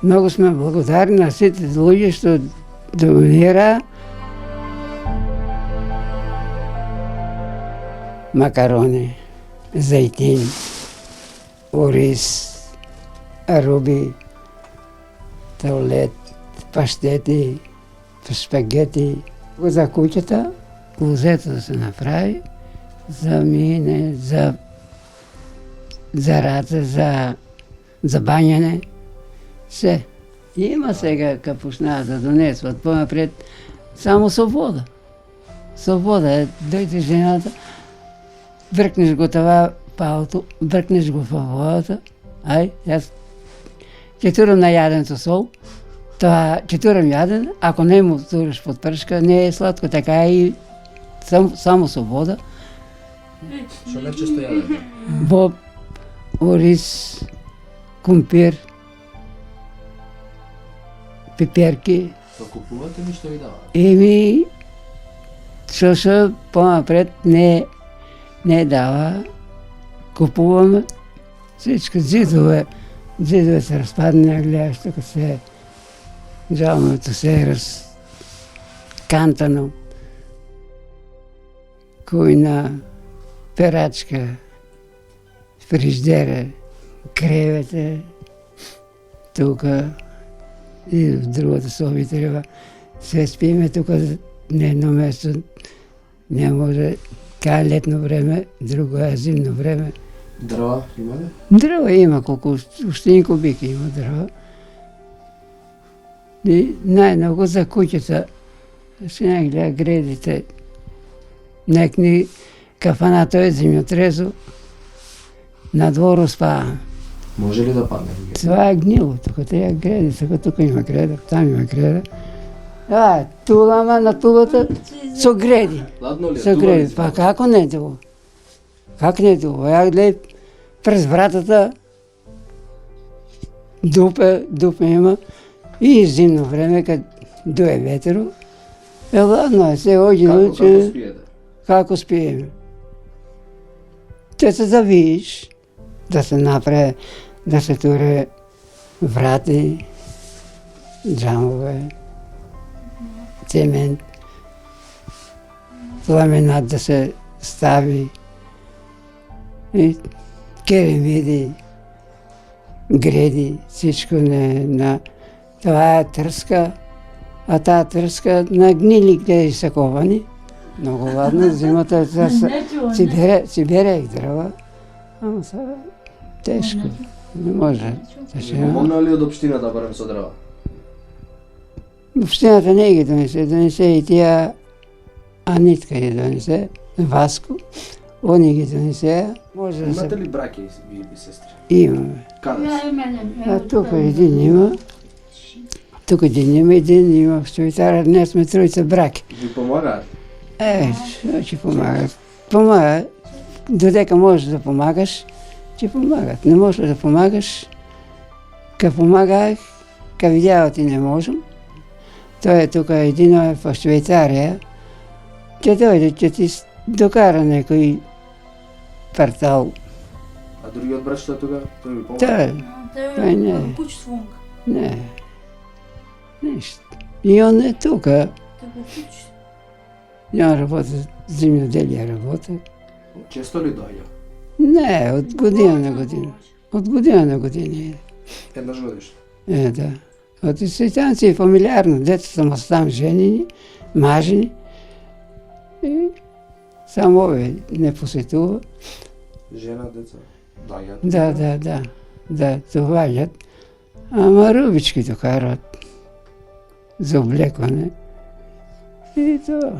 Многу сме благодарни на сите луѓе што донира макарони, зајтин, ориз, руби, таулет, паштети, спагети. За куќата, клозето да се направи, за миене, за раца, за бањане, се. Има сега капушна да донесват понапред, само со вода. Со вода дојде жената, бркнеш го това палто, бркнеш го во водата, ај, јас ќе турам на јаден со сол, тоа ќе турам јаден, ако не му тураш под пршка, не е сладко, така и само со вода. Што најчесто јадете? Боб, ориз, кумпир, пиперки. Што купувате ми што ви даваат? Еми, што понапред не дава, купуваме всичко, зидове се разпадне, гледаш, тука се джалмото се разкантано, кујна, перачка, фриждера, кревете, тука и в другата соби треба. Се спиме тука на едно место, не може, кај летно време, друго е зимно време. Дрва имате? Дрва има, колку уште кубик има дрва. И најмногу за куќата, се не гледа гредите, некни кафаната е земјотрезо, на двору спавам. Може ли да падне? Това е гнило, тука теја греди, тука има греда, там има греда. Тулама на тулата со греди. Ладно ли? Со греди. Па како не тоа? Как не тоа? Ја гледа през вратата дупе има и зимно време кад дуе ветеру. Ладно е, се оѓе Како спиете? Како спиеме? Те се завиш, да се направи, да се туре врати, джамове, цемент, ламинат да се стави и керемиди, греди, всичко на това е трска, а таа трска на гнили гледи саковани. Многу ладно, зимата си бере дрва, ама сега тешко, не може. Помогна ли од општината барем со дрва? Општината не ги донесе и тие Анитка ги донесе, Васко, они ги донесе. Може да се... Имате ли браќа и сестри? Имаме. Каде се? А тука един има, един има в Швейцария, ние сме тројца браки. Ви помагаат? Што ќе помагат? Помагат. Додека можеш да помагаш, ќе помагат. Не можеш да помагаш, ка помагаах, ка видеа ти не можам. Тој е тука едино е во Швейцарија. Ќе дојде, ќе ти докара некој партал. А другиот брат што е тука? Тој ви помага? Тој не. Не. Ништо. И он е тука. Ја работи, земјоделие работи. Често ли доаѓа? Не, од година на година. Од година на година. Еднаш годишно? Да. Од институција фамилиарно, децата му се там женини, мажени. И само ове не посетува. Жена, деца, доаѓаат? Да, доаѓаат. Ама рубички докарват за облекване. И тоа.